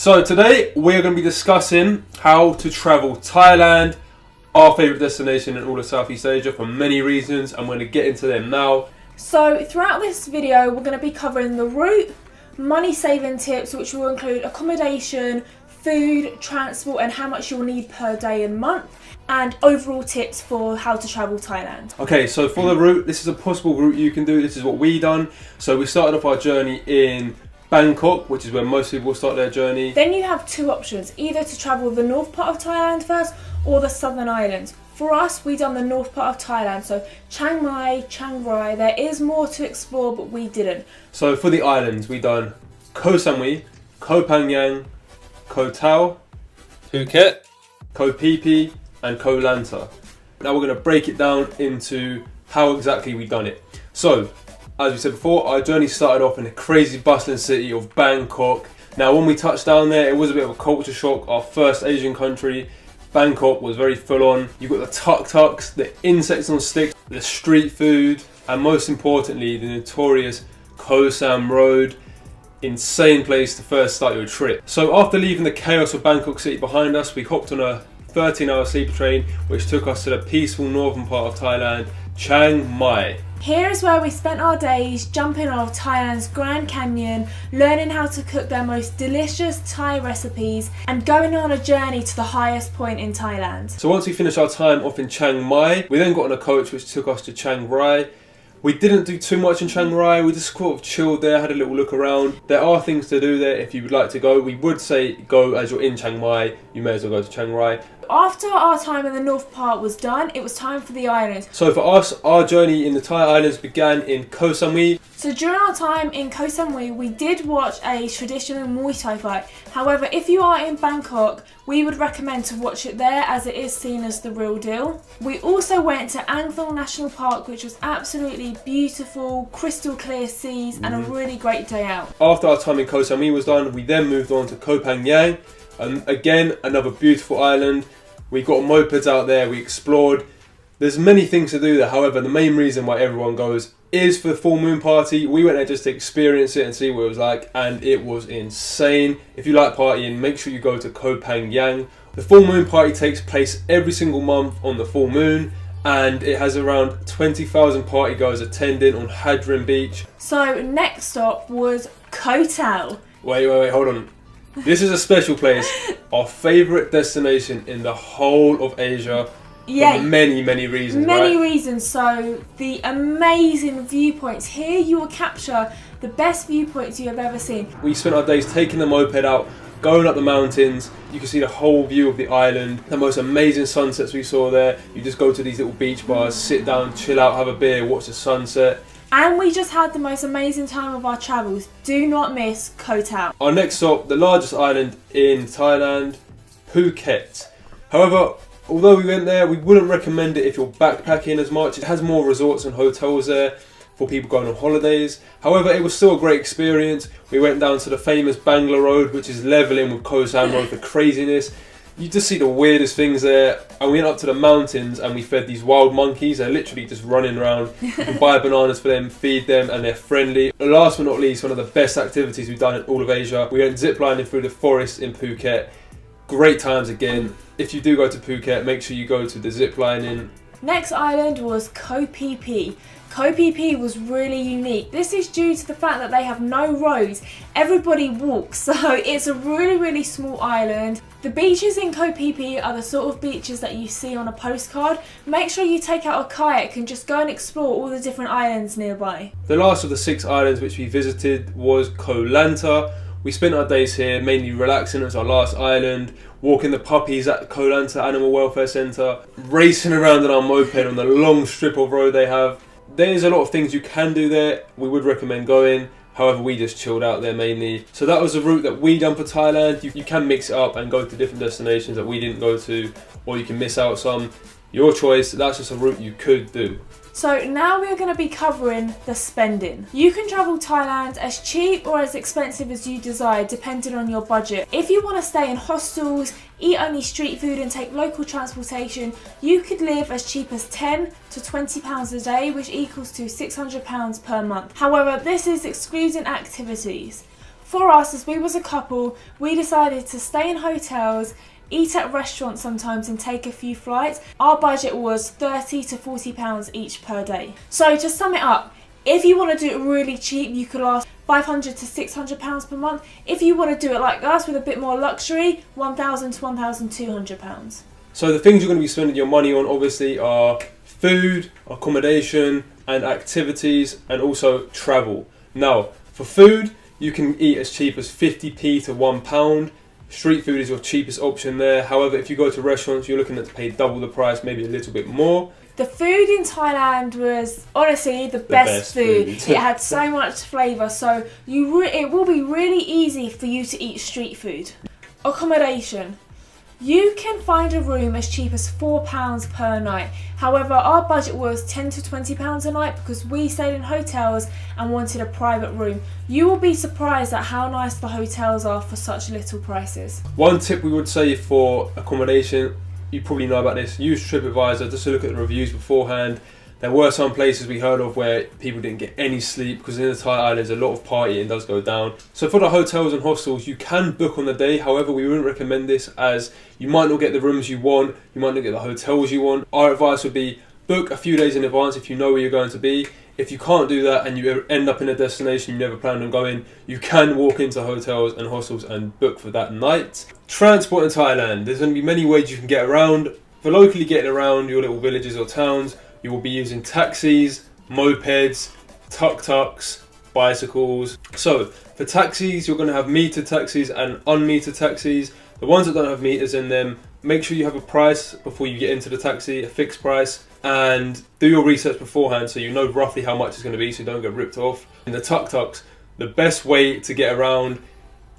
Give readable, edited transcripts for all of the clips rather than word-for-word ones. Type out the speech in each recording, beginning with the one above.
So today we're going to be discussing how to travel Thailand, our favourite destination in all of Southeast Asia for many reasons. I'm going to get into them now. So throughout this video we're going to be covering the route, money saving tips which will include accommodation, food, transport and how much you'll need per day and month, and overall tips for how to travel Thailand. Okay, so for the route, this is a possible route you can do. This is what we done. So we started off our journey in Bangkok, which is where most people start their journey. Then you have two options, either to travel the north part of Thailand first or the southern islands. For us, we done the north part of Thailand, so Chiang Mai, Chiang Rai. There is more to explore, but we didn't. So for the islands, we done Koh Samui, Koh Phangan, Koh Tao, Phuket, Koh Phi Phi and Koh Lanta. Now we're going to break it down into how exactly we done it. So, as we said before, our journey started off in the crazy bustling city of Bangkok. Now when we touched down there, it was a bit of a culture shock. Our first Asian country. Bangkok was very full on. You've got the tuk-tuks, the insects on sticks, the street food, and most importantly, the notorious Koh Sam Road. Insane place to first start your trip. So after leaving the chaos of Bangkok City behind us, we hopped on a 13-hour sleeper train, which took us to the peaceful northern part of Thailand, Chiang Mai. Here is where we spent our days jumping off Thailand's Grand Canyon, learning how to cook their most delicious Thai recipes and going on a journey to the highest point in Thailand. So once we finished our time off in Chiang Mai, we then got on a coach which took us to Chiang Rai. We didn't do too much in Chiang Rai, we just sort of chilled there, had a little look around. There are things to do there if you would like to go. We would say go as you're in Chiang Mai, you may as well go to Chiang Rai. After our time in the north part was done, it was time for the islands. So for us, our journey in the Thai islands began in Koh Samui. So during our time in Koh Samui, we did watch a traditional Muay Thai fight. However, if you are in Bangkok, we would recommend to watch it there as it is seen as the real deal. We also went to Ang Thong National Park, which was absolutely beautiful, crystal clear seas and a really great day out. After our time in Koh Samui was done, we then moved on to Koh Phangan. Again, another beautiful island. We got mopeds out there, we explored. There's many things to do there, however, the main reason why everyone goes is for the full moon party. We went there just to experience it and see what it was like, and it was insane. If you like partying, make sure you go to Koh Phangan. The full moon party takes place every single month on the full moon, and it has around 20,000 party goers attending on Hadron Beach. So next stop was Koh Tao. Wait, hold on. This is a special place, our favourite destination in the whole of Asia. Yeah, for many reasons. Many right? reasons. So the amazing viewpoints. Here you will capture the best viewpoints you have ever seen. We spent our days taking the moped out, going up the mountains. You can see the whole view of the island. The most amazing sunsets we saw there. You just go to these little beach bars, sit down, chill out, have a beer, watch the sunset. And we just had the most amazing time of our travels. Do not miss Koh Tao. Our next stop, the largest island in Thailand, Phuket. However, although we went there, we wouldn't recommend it if you're backpacking as much. It has more resorts and hotels there for people going on holidays. However, it was still a great experience. We went down to the famous Bangla Road, which is levelling with Koh Sam Road for craziness. You just see the weirdest things there. And we went up to the mountains and we fed these wild monkeys. They're literally just running around. You can buy bananas for them, feed them, and they're friendly. And last but not least, one of the best activities we've done in all of Asia. We went ziplining through the forest in Phuket. Great times again. If you do go to Phuket, make sure you go to the ziplining. Next island was Koh Phi Phi. Koh Phi Phi was really unique. This is due to the fact that they have no roads. Everybody walks, so it's a really small island. The beaches in Koh Phi Phi are the sort of beaches that you see on a postcard. Make sure you take out a kayak and just go and explore all the different islands nearby. The last of the 6 islands which we visited was Koh Lanta. We spent our days here mainly relaxing. It was our last island, walking the puppies at the Koh Lanta Animal Welfare Centre, racing around on our moped on the long strip of road they have. There's a lot of things you can do there. We would recommend going. However, we just chilled out there mainly. So that was the route that we done for Thailand. You can mix it up and go to different destinations that we didn't go to, or you can miss out some. Your choice. That's just a route you could do. So now we're going to be covering the spending. You can travel Thailand as cheap or as expensive as you desire, depending on your budget. If you want to stay in hostels, eat only street food and take local transportation, you could live as cheap as £10 to £20 a day, which equals to £600 per month. However, this is excluding activities. For us, as we was a couple, we decided to stay in hotels, eat at restaurants sometimes and take a few flights. Our budget was £30 to £40 each per day. So to sum it up, if you want to do it really cheap, you could last £500 to £600 per month. If you want to do it like us with a bit more luxury, £1,000 to £1,200. So the things you're going to be spending your money on obviously are food, accommodation and activities, and also travel. Now for food, you can eat as cheap as 50p to £1. Street food is your cheapest option there. However, if you go to restaurants, you're looking at to pay double the price, maybe a little bit more. The food in Thailand was honestly the best food. It had so much flavour, so it will be really easy for you to eat street food. Accommodation. You can find a room as cheap as £4 per night. However, our budget was £10 to £20 a night because we stayed in hotels and wanted a private room. You will be surprised at how nice the hotels are for such little prices. One tip we would say for accommodation, you probably know about this, use TripAdvisor just to look at the reviews beforehand. There were some places we heard of where people didn't get any sleep because in the Thai islands a lot of partying does go down. So for the hotels and hostels, you can book on the day. However, we wouldn't recommend this as you might not get the rooms you want, you might not get the hotels you want. Our advice would be book a few days in advance if you know where you're going to be. If you can't do that and you end up in a destination you never planned on going, you can walk into hotels and hostels and book for that night. Transport in Thailand. There's going to be many ways you can get around. For locally getting around your little villages or towns, you will be using taxis, mopeds, tuk-tuks, bicycles. So for taxis, you're going to have metered taxis and unmetered taxis. The ones that don't have meters in them, make sure you have a price before you get into the taxi, a fixed price, and do your research beforehand so you know roughly how much it's going to be so you don't get ripped off. And the tuk-tuks, the best way to get around,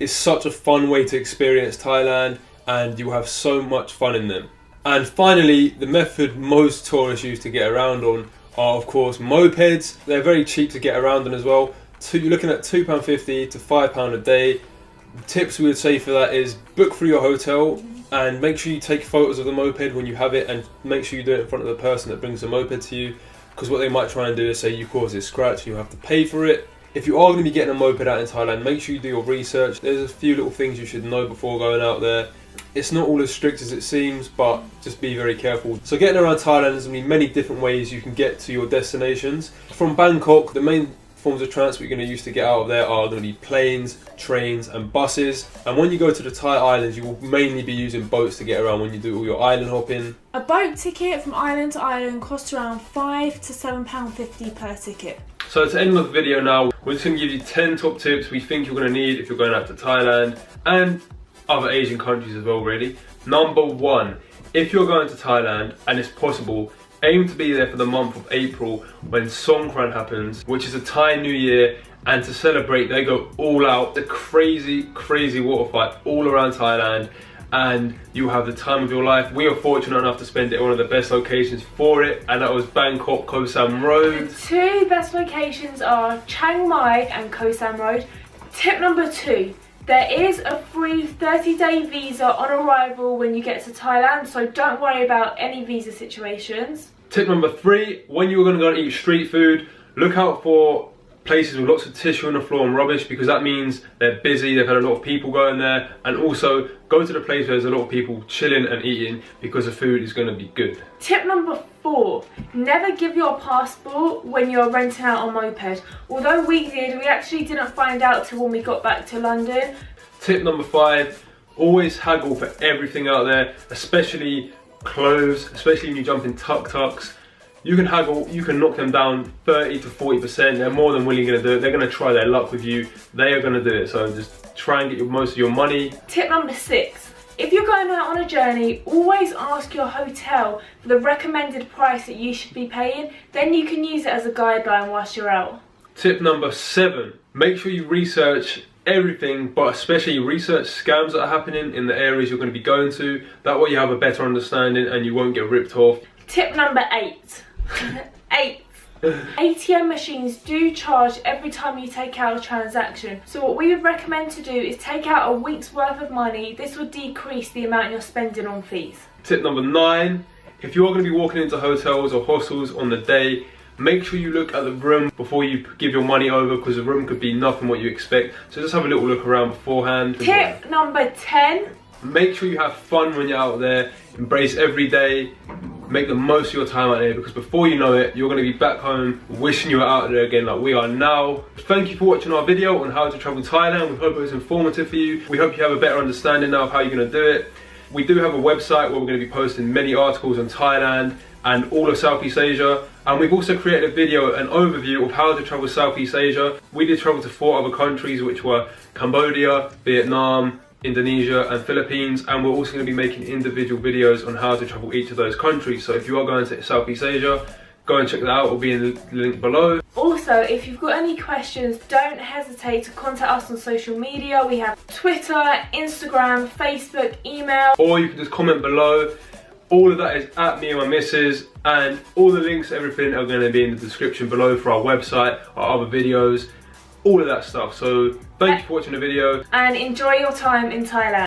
is such a fun way to experience Thailand and you'll have so much fun in them. And finally, the method most tourists use to get around on are of course mopeds. They're very cheap to get around on as well. You're looking at £2.50 to £5 a day. The tips we would say for that is book through your hotel and make sure you take photos of the moped when you have it and make sure you do it in front of the person that brings the moped to you, because what they might try and do is say you caused a scratch and you have to pay for it. If you are going to be getting a moped out in Thailand, make sure you do your research. There's a few little things you should know before going out there. It's not all as strict as it seems, but just be very careful. So getting around Thailand, there's going to be many different ways you can get to your destinations. From Bangkok, the main forms of transport you're going to use to get out of there are going to be planes, trains and buses. And when you go to the Thai islands, you will mainly be using boats to get around when you do all your island hopping. A boat ticket from island to island costs around £5 to £7.50 per ticket. So to end the video now, we're just going to give you 10 top tips we think you're going to need if you're going out to Thailand and other Asian countries as well really. Number 1, if you're going to Thailand and it's possible, aim to be there for the month of April when Songkran happens, which is a Thai New Year, and to celebrate they go all out. The crazy water fight all around Thailand and you have the time of your life. We are fortunate enough to spend it at one of the best locations for it, and that was Bangkok Koh Sam Road. The two best locations are Chiang Mai and Koh Sam Road. Tip number 2, there is a free 30-day visa on arrival when you get to Thailand, so don't worry about any visa situations. Tip number 3, when you're going to go and eat street food, look out for places with lots of tissue on the floor and rubbish, because that means they're busy, they've had a lot of people going there, and also go to the place where there's a lot of people chilling and eating because the food is going to be good. Tip number 4, never give your passport when you're renting out a moped. Although we did, we actually didn't find out till when we got back to London. Tip number 5, always haggle for everything out there, especially clothes, especially when you jump in tuk-tuks. You can haggle, you can knock them down 30 to 40%. They're more than willing to do it. They're going to try their luck with you. They are going to do it. So just try and get most of your money. Tip number 6. If you're going out on a journey, always ask your hotel for the recommended price that you should be paying. Then you can use it as a guideline whilst you're out. Tip number 7. Make sure you research everything, but especially research scams that are happening in the areas you're going to be going to. That way you have a better understanding and you won't get ripped off. Tip number 8. 8. ATM machines do charge every time you take out a transaction. So what we would recommend to do is take out a week's worth of money. This would decrease the amount you're spending on fees. Tip number 9. If you're going to be walking into hotels or hostels on the day, Make sure you look at the room before you give your money over, because the room could be nothing what you expect. So just have a little look around beforehand. Tip number 10. Make sure you have fun when you're out there. Embrace every day. Make the most of your time out there, because before you know it, you're going to be back home wishing you were out there again like we are now. Thank you for watching our video on how to travel Thailand. We hope it was informative for you. We hope you have a better understanding now of how you're going to do it. We do have a website where we're going to be posting many articles on Thailand and all of Southeast Asia. And we've also created a video, an overview of how to travel Southeast Asia. We did travel to 4 other countries, which were Cambodia, Vietnam, Indonesia and Philippines, and we're also going to be making individual videos on how to travel each of those countries. So if you are going to Southeast Asia, go and check that out. It will be in the link below. Also, if you've got any questions, don't hesitate to contact us on social media. We have Twitter, Instagram, Facebook, email. Or you can just comment below. All of that is at me and my missus, and all the links, everything are going to be in the description below for our website, our other videos, all of that stuff. So thank you for watching the video. And enjoy your time in Thailand.